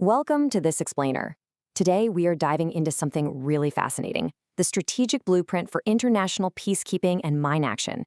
Welcome to This Explainer. Today, we are diving into something really fascinating, the strategic blueprint for international peacekeeping and mine action.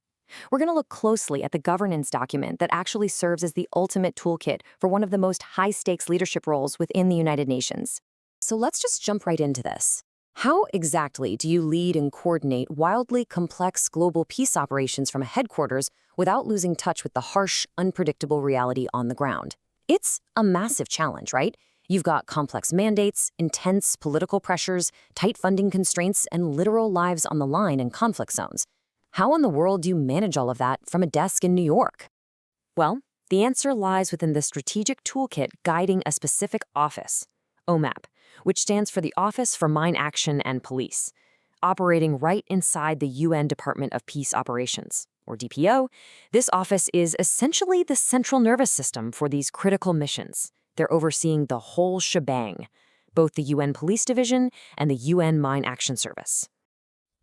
We're going to look closely at the governance document that actually serves as the ultimate toolkit for one of the most high-stakes leadership roles within the United Nations. So let's just jump right into this. How exactly do you lead and coordinate wildly complex global peace operations from a headquarters without losing touch with the harsh, unpredictable reality on the ground? It's a massive challenge, right? You've got complex mandates, intense political pressures, tight funding constraints, and literal lives on the line in conflict zones. How in the world do you manage all of that from a desk in New York? Well, the answer lies within the strategic toolkit guiding a specific office, OMAP, which stands for the Office for Mine Action and Police, operating right inside the UN Department of Peace Operations, or DPO. This office is essentially the central nervous system for these critical missions. They're overseeing the whole shebang, both the UN Police Division and the UN Mine Action Service.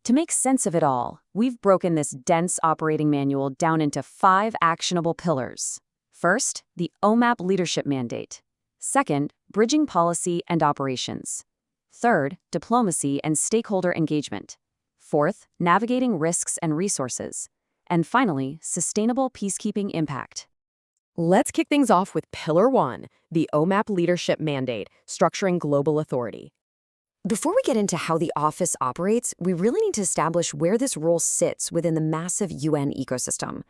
To make sense of it all, we've broken this dense operating manual down into 5 actionable pillars. First, the OMAP leadership mandate. Second, bridging policy and operations. Third, diplomacy and stakeholder engagement. Fourth, navigating risks and resources. And finally, sustainable peacekeeping impact. Let's kick things off with Pillar 1, the OMAP leadership mandate, structuring global authority. Before we get into how the office operates, we really need to establish where this role sits within the massive UN ecosystem.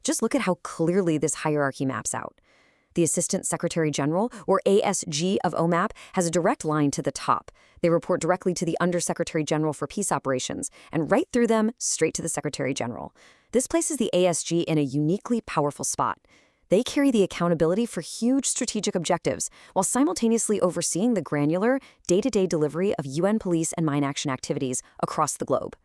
Just look at how clearly this hierarchy maps out. The Assistant Secretary General, or ASG of OMAP, has a direct line to the top. They report directly to the Undersecretary General for Peace Operations, and right through them, straight to the Secretary General. This places the ASG in a uniquely powerful spot. They carry the accountability for huge strategic objectives while simultaneously overseeing the granular, day-to-day delivery of UN police and mine action activities across the globe.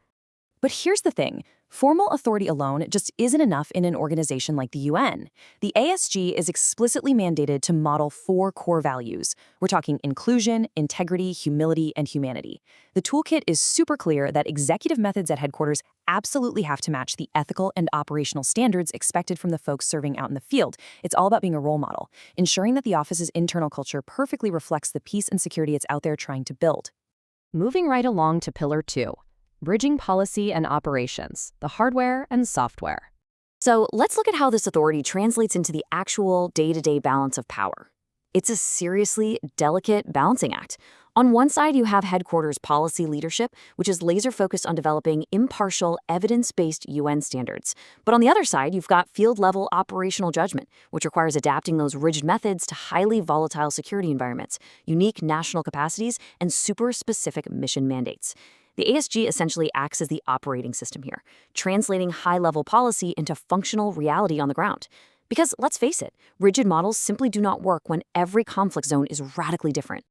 But here's the thing. Formal authority alone just isn't enough in an organization like the UN. The ASG is explicitly mandated to model 4 core values. We're talking inclusion, integrity, humility, and humanity. The toolkit is super clear that executive methods at headquarters absolutely have to match the ethical and operational standards expected from the folks serving out in the field. It's all about being a role model, ensuring that the office's internal culture perfectly reflects the peace and security it's out there trying to build. Moving right along to Pillar 2. Bridging policy and operations, the hardware and software. So let's look at how this authority translates into the actual day-to-day balance of power. It's a seriously delicate balancing act. On one side, you have headquarters policy leadership, which is laser-focused on developing impartial, evidence-based UN standards. But on the other side, you've got field-level operational judgment, which requires adapting those rigid methods to highly volatile security environments, unique national capacities, and super-specific mission mandates. The ASG essentially acts as the operating system here, translating high-level policy into functional reality on the ground. Because, let's face it, rigid models simply do not work when every conflict zone is radically different.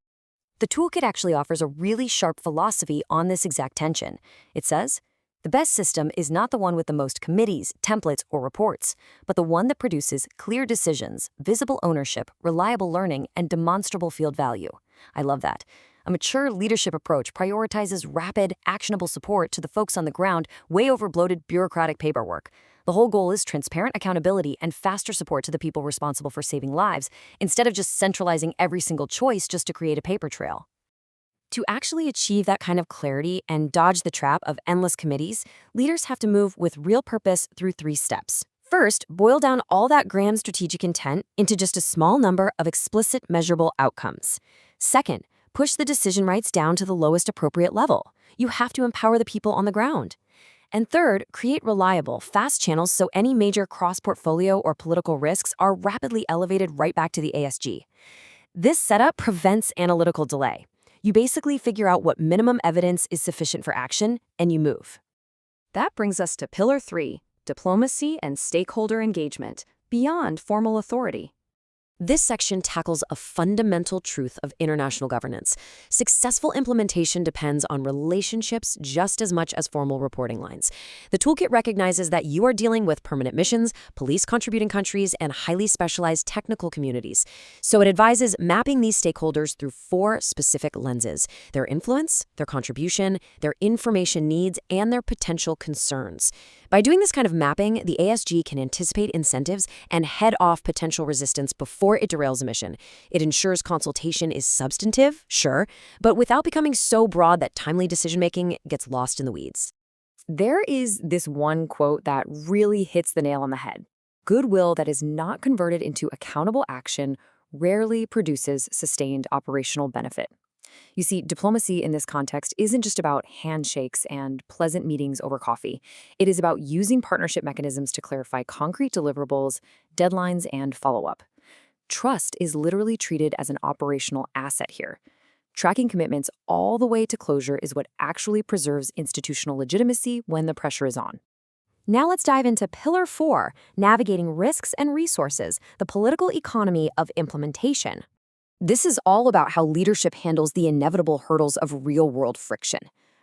The toolkit actually offers a really sharp philosophy on this exact tension. It says, the best system is not the one with the most committees, templates, or reports, but the one that produces clear decisions, visible ownership, reliable learning, and demonstrable field value. I love that. A mature leadership approach prioritizes rapid, actionable support to the folks on the ground, way over bloated bureaucratic paperwork. The whole goal is transparent accountability and faster support to the people responsible for saving lives, instead of just centralizing every single choice just to create a paper trail. To actually achieve that kind of clarity and dodge the trap of endless committees, leaders have to move with real purpose through 3 steps. First, boil down all that grand strategic intent into just a small number of explicit, measurable outcomes. Second, push the decision rights down to the lowest appropriate level. You have to empower the people on the ground. And third, create reliable, fast channels so any major cross-portfolio or political risks are rapidly elevated right back to the ASG. This setup prevents analytical delay. You basically figure out what minimum evidence is sufficient for action, and you move. That brings us to Pillar 3, diplomacy and stakeholder engagement, beyond formal authority. This section tackles a fundamental truth of international governance. Successful implementation depends on relationships just as much as formal reporting lines. The toolkit recognizes that you are dealing with permanent missions, police-contributing countries, and highly specialized technical communities. So it advises mapping these stakeholders through 4 specific lenses: their influence, their contribution, their information needs, and their potential concerns. By doing this kind of mapping, the ASG can anticipate incentives and head off potential resistance before before it derails a mission. It ensures consultation is substantive, sure, but without becoming so broad that timely decision-making gets lost in the weeds. There is this one quote that really hits the nail on the head. Goodwill that is not converted into accountable action rarely produces sustained operational benefit. You see, diplomacy in this context isn't just about handshakes and pleasant meetings over coffee. It is about using partnership mechanisms to clarify concrete deliverables, deadlines, and follow-up. Trust is literally treated as an operational asset here. Tracking commitments all the way to closure is what actually preserves institutional legitimacy when the pressure is on. Now let's dive into Pillar 4, navigating risks and resources, the political economy of implementation. This is all about how leadership handles the inevitable hurdles of real-world friction.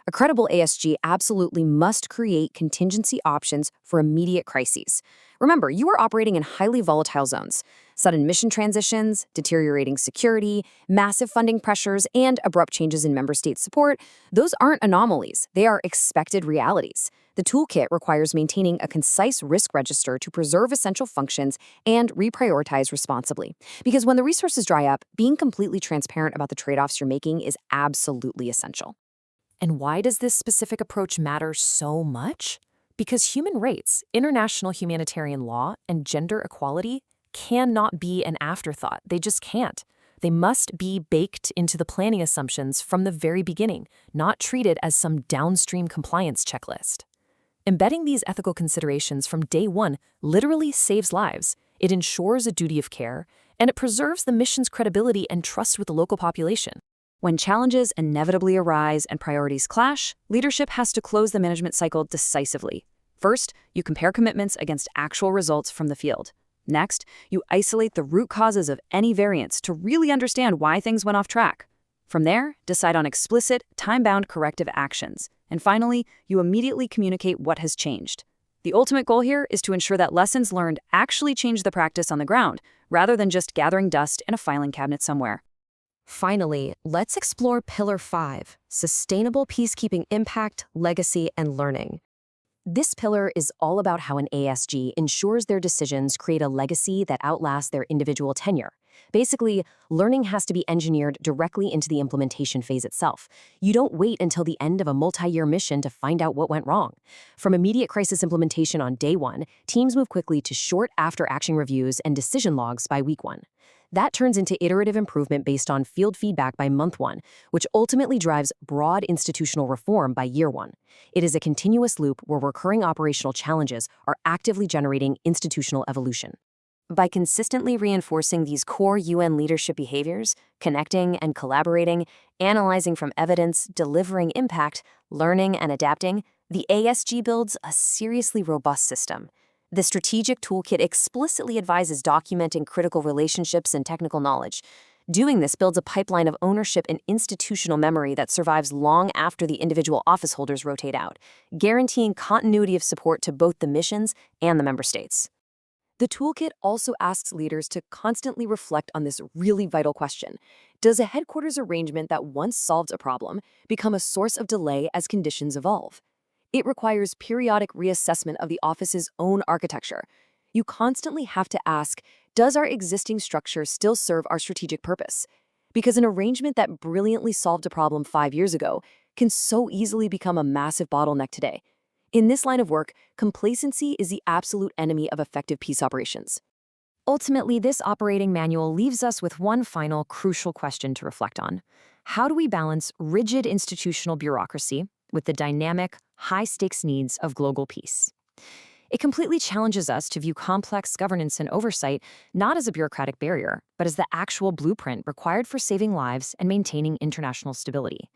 A credible ASG absolutely must create contingency options for immediate crises. Remember, you are operating in highly volatile zones. Sudden mission transitions, deteriorating security, massive funding pressures, and abrupt changes in member state support, those aren't anomalies. They are expected realities. The toolkit requires maintaining a concise risk register to preserve essential functions and reprioritize responsibly. Because when the resources dry up, being completely transparent about the trade-offs you're making is absolutely essential. And why does this specific approach matter so much? Because human rights, international humanitarian law, and gender equality cannot be an afterthought. They just can't. They must be baked into the planning assumptions from the very beginning, not treated as some downstream compliance checklist. Embedding these ethical considerations from day one literally saves lives. It ensures a duty of care, and it preserves the mission's credibility and trust with the local population. When challenges inevitably arise and priorities clash, leadership has to close the management cycle decisively. First, you compare commitments against actual results from the field. Next, you isolate the root causes of any variance to really understand why things went off track. From there, decide on explicit, time-bound corrective actions. And finally, you immediately communicate what has changed. The ultimate goal here is to ensure that lessons learned actually change the practice on the ground, rather than just gathering dust in a filing cabinet somewhere. Finally, let's explore Pillar 5, sustainable peacekeeping impact, legacy, and learning. This pillar is all about how an ASG ensures their decisions create a legacy that outlasts their individual tenure. Basically, learning has to be engineered directly into the implementation phase itself. You don't wait until the end of a multi-year mission to find out what went wrong. From immediate crisis implementation on day one, teams move quickly to short after-action reviews and decision logs by week one. That turns into iterative improvement based on field feedback by month one, which ultimately drives broad institutional reform by year one. It is a continuous loop where recurring operational challenges are actively generating institutional evolution. By consistently reinforcing these core UN leadership behaviors, connecting and collaborating, analyzing from evidence, delivering impact, learning and adapting, the ASG builds a seriously robust system. The strategic toolkit explicitly advises documenting critical relationships and technical knowledge. Doing this builds a pipeline of ownership and institutional memory that survives long after the individual office holders rotate out, guaranteeing continuity of support to both the missions and the member states. The toolkit also asks leaders to constantly reflect on this really vital question. Does a headquarters arrangement that once solved a problem become a source of delay as conditions evolve? It requires periodic reassessment of the office's own architecture. You constantly have to ask, does our existing structure still serve our strategic purpose? Because an arrangement that brilliantly solved a problem 5 years ago can so easily become a massive bottleneck today. In this line of work, complacency is the absolute enemy of effective peace operations. Ultimately, this operating manual leaves us with one final crucial question to reflect on. How do we balance rigid institutional bureaucracy with the dynamic, high-stakes needs of global peace? It completely challenges us to view complex governance and oversight not as a bureaucratic barrier, but as the actual blueprint required for saving lives and maintaining international stability.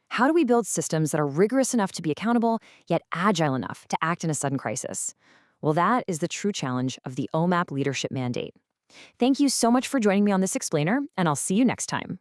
How do we build systems that are rigorous enough to be accountable, yet agile enough to act in a sudden crisis? Well, that is the true challenge of the OMAP leadership mandate. Thank you so much for joining me on this explainer, and I'll see you next time.